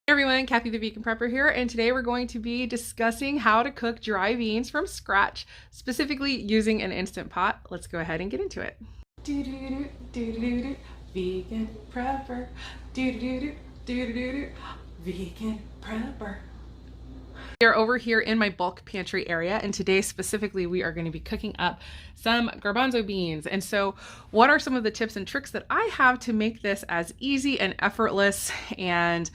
Hey everyone, Kathy the Vegan Prepper here, and today we're going to be discussing how to cook dry beans from scratch, specifically using an Instant Pot. Let's go ahead and get into it. Vegan Prepper. Vegan Prepper. We are over here in my bulk pantry area, and today specifically we are going to be cooking up some garbanzo beans. And so what are some of the tips and tricks that I have to make this as easy and effortless and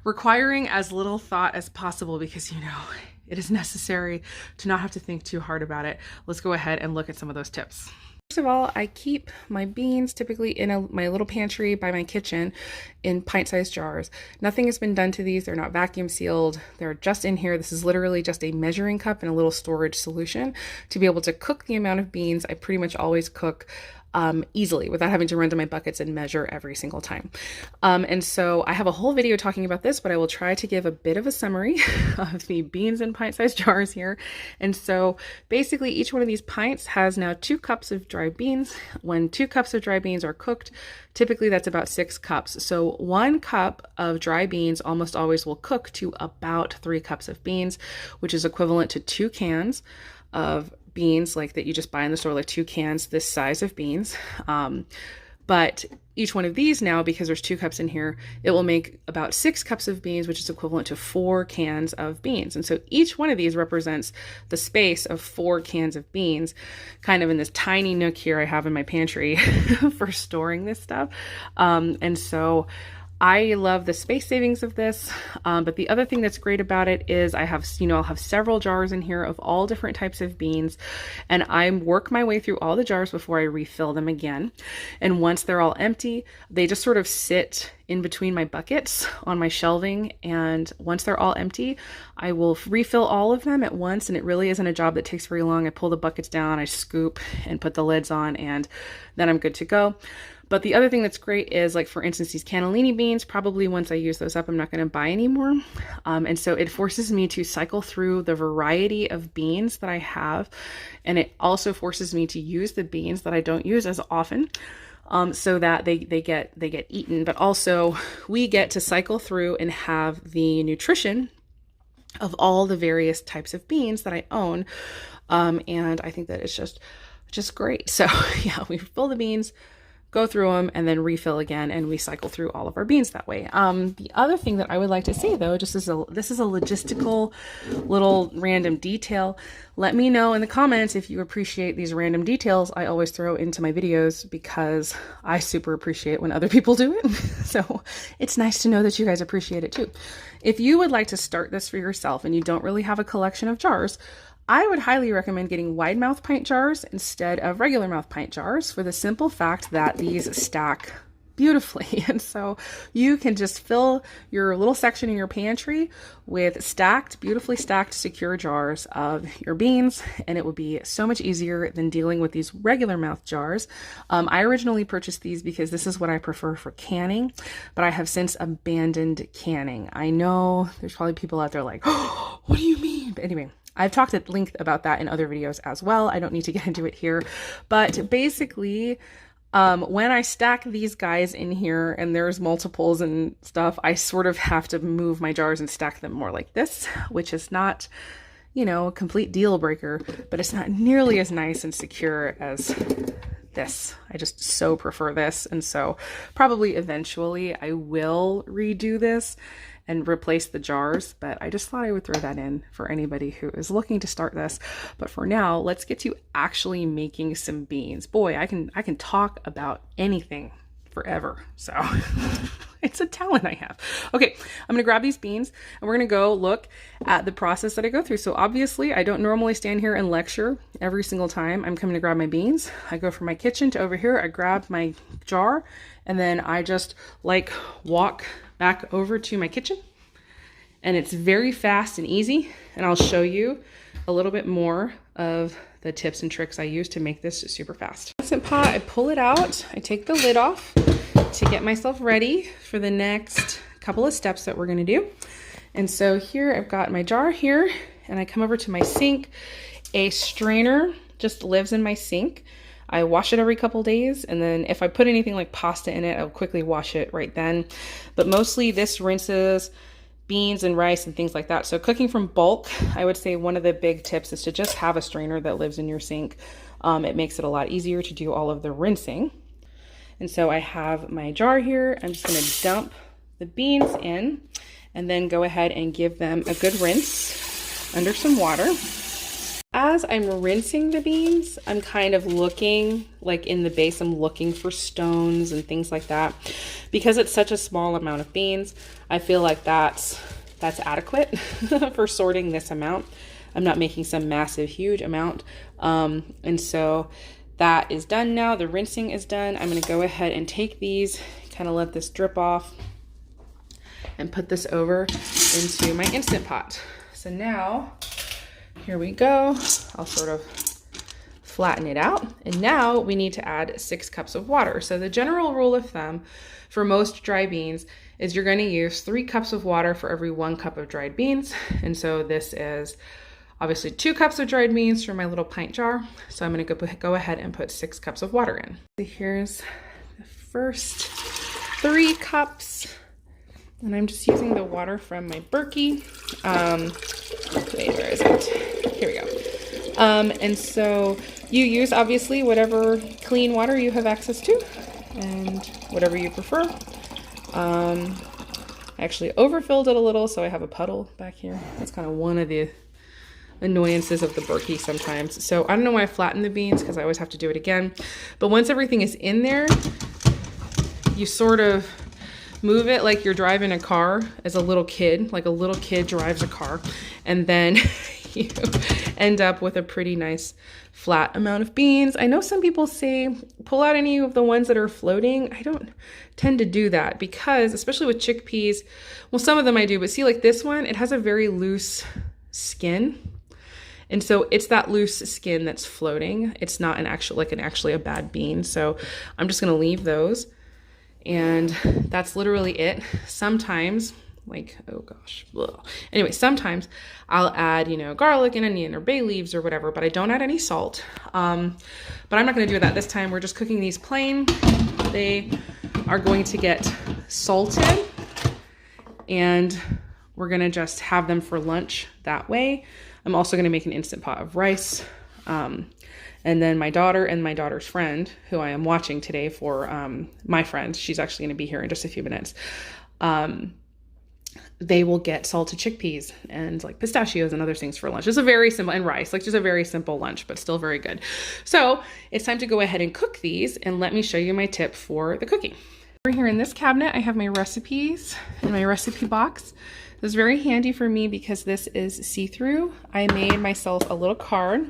requiring as little thought as possible, because it is necessary to not have to think too hard about it. Let's go ahead and look at some of those tips. First of all, I keep my beans typically in my little pantry by my kitchen in pint-sized jars. Nothing has been done to these. They're not vacuum sealed. They're just in here. This is literally just a measuring cup and a little storage solution to be able to cook the amount of beans I pretty much always cook easily without having to run to my buckets and measure every single time. And so I have a whole video talking about this, but I will try to give a bit of a summary of the beans in pint-sized jars here. And so basically each one of these pints has now 2 cups of dry beans. When 2 cups of dry beans are cooked, typically that's about 6 cups. So 1 cup of dry beans almost always will cook to about 3 cups of beans, which is equivalent to 2 cans of beans like that you just buy in the store, like 2 cans this size of beans. But each one of these now, because there's 2 cups in here, it will make about 6 cups of beans, which is equivalent to 4 cans of beans. And so each one of these represents the space of 4 cans of beans, kind of in this tiny nook here I have in my pantry for storing this stuff. And so I love the space savings of this, but the other thing that's great about it is I'll have several jars in here of all different types of beans, and I work my way through all the jars before I refill them again. And once they're all empty, they just sort of sit in between my buckets on my shelving, and once they're all empty, I will refill all of them at once, and it really isn't a job that takes very long. I pull the buckets down, I scoop and put the lids on, and then I'm good to go. But the other thing that's great is, like, for instance, these cannellini beans, probably once I use those up, I'm not going to buy anymore. And so it forces me to cycle through the variety of beans that I have. And it also forces me to use the beans that I don't use as often, so that they get eaten. But also we get to cycle through and have the nutrition of all the various types of beans that I own. And I think that it's just great. So yeah, we fill the beans, go through them, and then refill again, and we cycle through all of our beans that way. The other thing that I would like to say, though, this is a logistical little random detail. Let me know in the comments if you appreciate these random details I always throw into my videos, because I super appreciate when other people do it. So it's nice to know that you guys appreciate it too. If you would like to start this for yourself and you don't really have a collection of jars, I would highly recommend getting wide mouth pint jars instead of regular mouth pint jars, for the simple fact that these stack beautifully. And so you can just fill your little section in your pantry with beautifully stacked, secure jars of your beans, and it would be so much easier than dealing with these regular mouth jars. I originally purchased these because this is what I prefer for canning, but I have since abandoned canning. I know there's probably people out there like, oh, what do you mean? But anyway, I've talked at length about that in other videos as well. I don't need to get into it here, but basically, when I stack these guys in here and there's multiples and stuff, I sort of have to move my jars and stack them more like this, which is not, a complete deal breaker, but it's not nearly as nice and secure as this. I just so prefer this. And so probably eventually I will redo this and replace the jars, but I just thought I would throw that in for anybody who is looking to start this. But for now, let's get to actually making some beans. Boy, I can talk about anything forever. So it's a talent I have. Okay, I'm gonna grab these beans and we're gonna go look at the process that I go through. So obviously I don't normally stand here and lecture every single time I'm coming to grab my beans. I go from my kitchen to over here, I grab my jar, and then I just walk back over to my kitchen, and it's very fast and easy. And I'll show you a little bit more of the tips and tricks I use to make this super fast. Instant pot, I pull it out, I take the lid off to get myself ready for the next couple of steps that we're gonna do. And so here I've got my jar here, and I come over to my sink. A strainer just lives in my sink. I wash it every couple days, and then if I put anything like pasta in it, I'll quickly wash it right then. But mostly this rinses beans and rice and things like that. So cooking from bulk, I would say one of the big tips is to just have a strainer that lives in your sink. It makes it a lot easier to do all of the rinsing. And so I have my jar here. I'm just gonna dump the beans in and then go ahead and give them a good rinse under some water. As I'm rinsing the beans, I'm kind of looking, like in the base, I'm looking for stones and things like that. Because it's such a small amount of beans, I feel like that's adequate for sorting this amount. I'm not making some massive, huge amount. And so that is done now. The rinsing is done. I'm gonna go ahead and take these, kind of let this drip off, and put this over into my Instant Pot. So now, here we go. I'll sort of flatten it out. And now we need to add 6 cups of water. So the general rule of thumb for most dry beans is you're going to use 3 cups of water for every 1 cup of dried beans. And so this is obviously 2 cups of dried beans from my little pint jar. So I'm going to go ahead and put 6 cups of water in. So here's the first 3 cups. And I'm just using the water from my Berkey. Wait, where is it? Here we go. And so you use obviously whatever clean water you have access to and whatever you prefer. I actually overfilled it a little, so I have a puddle back here. That's kind of one of the annoyances of the Berkey sometimes. So I don't know why I flattened the beans, because I always have to do it again. But once everything is in there, you sort of move it like you're driving a car as a little kid, like a little kid drives a car, and then you end up with a pretty nice flat amount of beans. I know some people say pull out any of the ones that are floating. I don't tend to do that because, especially with chickpeas, well, some of them I do, but see, like this one, it has a very loose skin. And so it's that loose skin that's floating. It's not actually a bad bean. So I'm just gonna leave those. And that's literally it. Sometimes, like, oh gosh, ugh. Anyway, sometimes I'll add, garlic and onion or bay leaves or whatever, but I don't add any salt. But I'm not gonna do that this time. We're just cooking these plain. They are going to get salted, and we're gonna just have them for lunch that way. I'm also gonna make an Instant Pot of rice. And then my daughter and my daughter's friend, who I am watching today for my friend, she's actually going to be here in just a few minutes. They will get salted chickpeas and like pistachios and other things for lunch. It's a very simple, and rice, like just a very simple lunch, but still very good. So it's time to go ahead and cook these, and let me show you my tip for the cooking. Over here in this cabinet, I have my recipes in my recipe box. This is very handy for me because this is see-through. I made myself a little card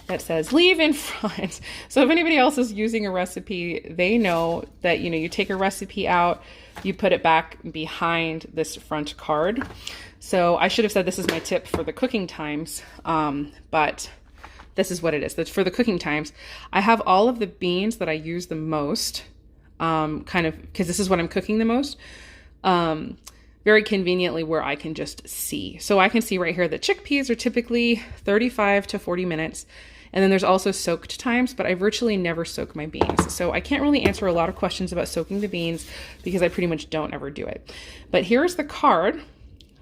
that says leave in front. So if anybody else is using a recipe, they know that, you take a recipe out, you put it back behind this front card. So I should have said this is my tip for the cooking times, but this is what it is. That's for the cooking times. I have all of the beans that I use the most, because this is what I'm cooking the most, very conveniently where I can just see. So I can see right here that chickpeas are typically 35 to 40 minutes. And then there's also soaked times, but I virtually never soak my beans. So I can't really answer a lot of questions about soaking the beans because I pretty much don't ever do it. But here's the card.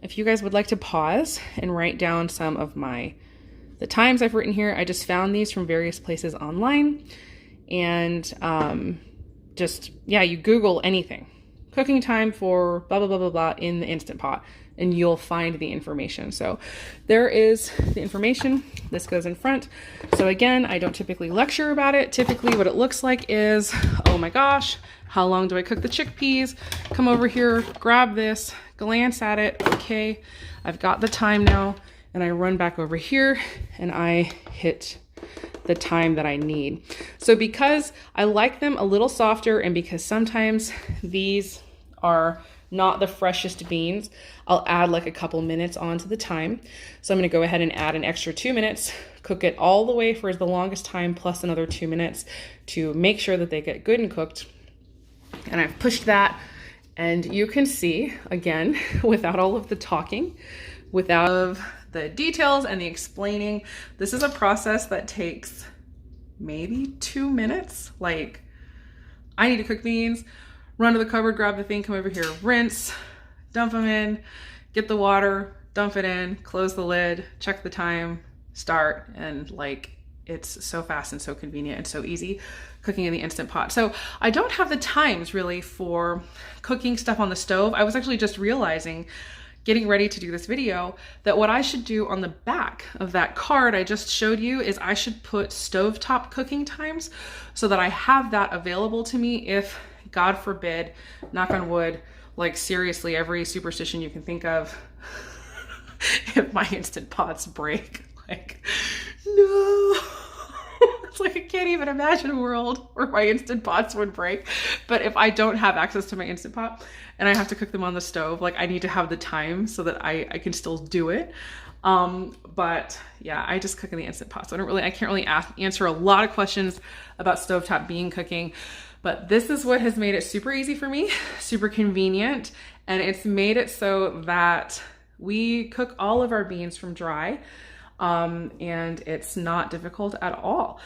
If you guys would like to pause and write down some of the times I've written here, I just found these from various places online. And you Google anything. Cooking time for blah, blah, blah, blah, blah in the Instant Pot, and you'll find the information. So there is the information. This goes in front. So again, I don't typically lecture about it. Typically what it looks like is, oh my gosh, how long do I cook the chickpeas? Come over here, grab this, glance at it. Okay, I've got the time now, and I run back over here and I hit the time that I need. So because I like them a little softer, and because sometimes these are not the freshest beans, I'll add like a couple minutes onto the time. So I'm gonna go ahead and add an extra 2 minutes, cook it all the way for the longest time, plus another 2 minutes to make sure that they get good and cooked. And I've pushed that, and you can see, again, without all of the talking, without the details and the explaining, this is a process that takes maybe 2 minutes. Like, I need to cook beans, run to the cupboard, grab the thing, come over here, rinse, dump them in, get the water, dump it in, close the lid, check the time, start, and like, it's so fast and so convenient and so easy cooking in the Instant Pot. So I don't have the times really for cooking stuff on the stove. I was actually just realizing, getting ready to do this video, that what I should do on the back of that card I just showed you is I should put stovetop cooking times so that I have that available to me if, God forbid, knock on wood, like seriously, every superstition you can think of, if my Instant Pots break, like, no. It's like I can't even imagine a world where my Instant Pots would break. But if I don't have access to my Instant Pot and I have to cook them on the stove, like I need to have the time so that I can still do it. But yeah, I just cook in the Instant Pot. So I can't really answer a lot of questions about stovetop bean cooking, but this is what has made it super easy for me, super convenient. And it's made it so that we cook all of our beans from dry. And it's not difficult at all.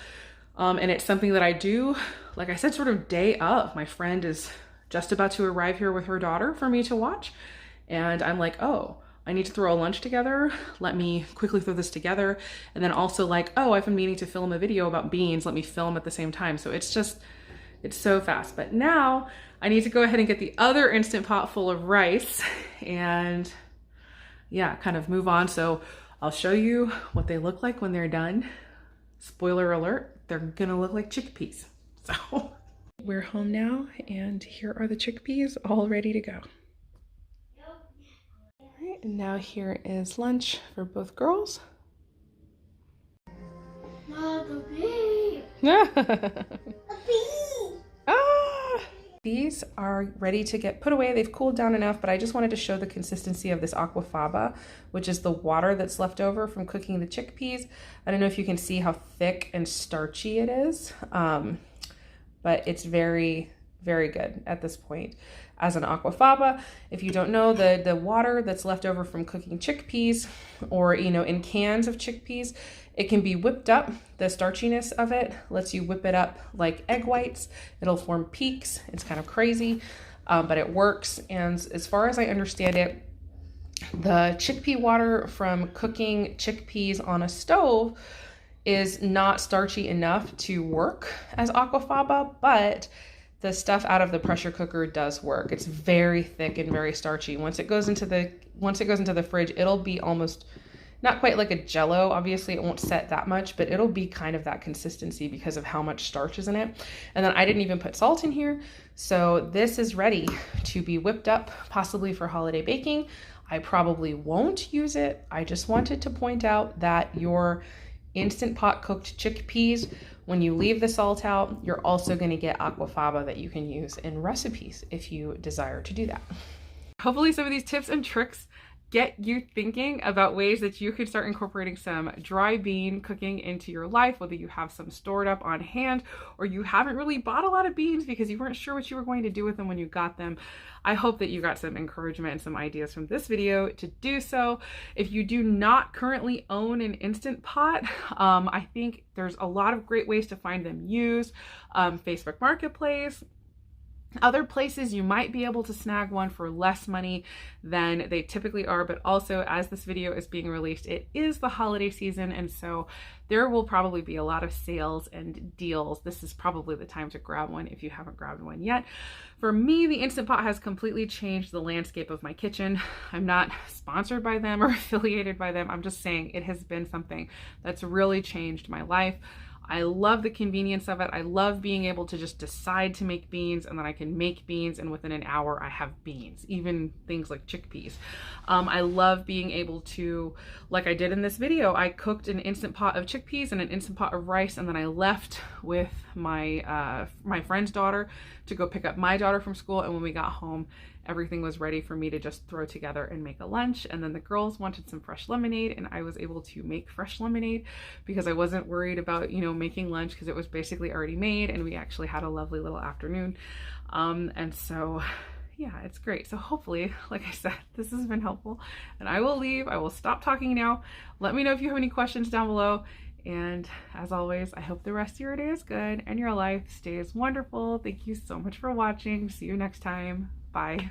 And it's something that I do, like I said, sort of day of. My friend is just about to arrive here with her daughter for me to watch. And I'm like, oh, I need to throw a lunch together. Let me quickly throw this together. And then also like, oh, I've been meaning to film a video about beans. Let me film at the same time. So it's so fast. But now I need to go ahead and get the other Instant Pot full of rice and yeah, kind of move on. So I'll show you what they look like when they're done. Spoiler alert, they're gonna look like chickpeas. So we're home now and here are the chickpeas all ready to go. All right, and now here is lunch for both girls. Mom, a bee. Ah! These are ready to get put away. They've cooled down enough, but I just wanted to show the consistency of this Aquafaba, which is the water that's left over from cooking the chickpeas. I don't know if you can see how thick and starchy it is, but it's very, very good at this point as an Aquafaba. If you don't know, the water that's left over from cooking chickpeas, or in cans of chickpeas, it can be whipped up. The starchiness of it lets you whip it up like egg whites. It'll form peaks. It's kind of crazy, but it works. And as far as I understand it, the chickpea water from cooking chickpeas on a stove is not starchy enough to work as Aquafaba, but the stuff out of the pressure cooker does work. It's very thick and very starchy. Once it goes into the fridge, it'll be almost not quite like a jello. Obviously it won't set that much, but it'll be kind of that consistency because of how much starch is in it. And then I didn't even put salt in here. So this is ready to be whipped up, possibly for holiday baking. I probably won't use it. I just wanted to point out that your Instant Pot cooked chickpeas, when you leave the salt out, you're also going to get Aquafaba that you can use in recipes if you desire to do that. Hopefully some of these tips and tricks get you thinking about ways that you could start incorporating some dry bean cooking into your life, whether you have some stored up on hand or you haven't really bought a lot of beans because you weren't sure what you were going to do with them when you got them. I hope that you got some encouragement and some ideas from this video to do so. If you do not currently own an Instant Pot, I think there's a lot of great ways to find them used. Facebook Marketplace, other places you might be able to snag one for less money than they typically are, but also as this video is being released, it is the holiday season, and so there will probably be a lot of sales and deals. This is probably the time to grab one if you haven't grabbed one yet. For me, the Instant Pot has completely changed the landscape of my kitchen. I'm not sponsored by them or affiliated by them. I'm just saying it has been something that's really changed my life. I love the convenience of it. I love being able to just decide to make beans and then I can make beans and within an hour I have beans, even things like chickpeas. I love being able to, like I did in this video, I cooked an Instant Pot of chickpeas and an Instant Pot of rice, and then I left with my my friend's daughter to go pick up my daughter from school, and when we got home, everything was ready for me to just throw together and make a lunch. And then the girls wanted some fresh lemonade, and I was able to make fresh lemonade because I wasn't worried about, making lunch because it was basically already made, and we actually had a lovely little afternoon. And so yeah, it's great. So hopefully, like I said, this has been helpful, and I will leave. I will stop talking now. Let me know if you have any questions down below. And as always, I hope the rest of your day is good and your life stays wonderful. Thank you so much for watching. See you next time. Bye.